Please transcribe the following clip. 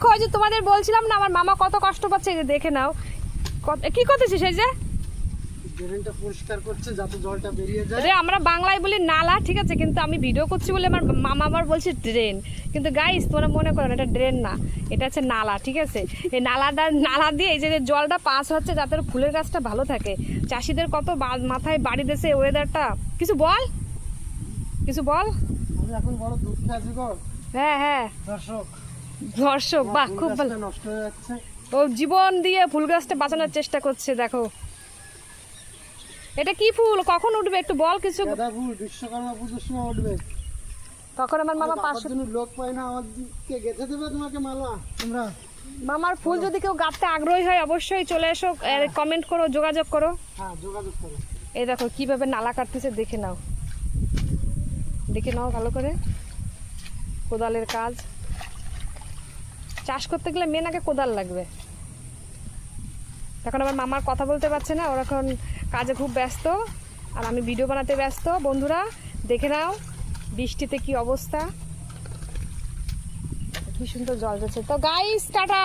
দেখো ওই যে তোমাদের বলছিলাম না আমার মামা কত কষ্ট পাচ্ছে, এই যে দেখে নাও কি করতেছিস এই যে ড্রেনটা পরিষ্কার করছে যাতে জলটা বেরিয়ে যায়। রে আমরা বাংলায় বলি নালা, ঠিক আছে, কিন্তু আমি ভিডিও করছি বলে আমার মামা আবার বলছে ড্রেন, কিন্তু গাইস তোমরা মনে করো না এটা ড্রেন না, এটা হচ্ছে নালা, ঠিক আছে। এই নালা দিয়ে এই যে জলটা পাস হচ্ছে যাতে ফুলের গাছটা ভালো থাকে। চাষিদের কত মাথায় বাড়ি দিয়েছে ওয়েদারটা। কিছু বল। আমি এখন বড় দুঃখে আছি গো। হ্যাঁ দর্শক বাহ খুব ভালো, নষ্ট হয়ে যাচ্ছে। ও জীবন দিয়ে ফুল গাছটা বাঁচানোর চেষ্টা করছে। দেখো এটা কি ফুল, কখন উঠবে একটু বল কিছু। গাঁদা ফুল বিশ্বকর্মা পুজোর সময় উঠবে। তখন আমার মামা পাশে লোক পায় না, আমাদেরকে গেঁথে দেবে তোমাকে মালা তোমরা। মামার ফুল যদি কেউ গাঁথতে আগ্রহী হয় অবশ্যই চলে এসো, কমেন্ট করো, যোগাযোগ করো। হ্যাঁ যোগাযোগ করো। এই দেখো কিভাবে নালা কাটতেছে, দেখে নাও ভালো করে। কোদালের কাজ, চাষ করতে গেলে মেন আগে কোদাল লাগবে। এখন আমার মামার কথা বলতে পারছে না, ওরা এখন কাজে খুব ব্যস্ত আর আমি ভিডিও বানাতে ব্যস্ত। বন্ধুরা দেখে নাও বৃষ্টিতে কি অবস্থা, কি সুন্দর জল যাচ্ছে। তো গাইস টাটা।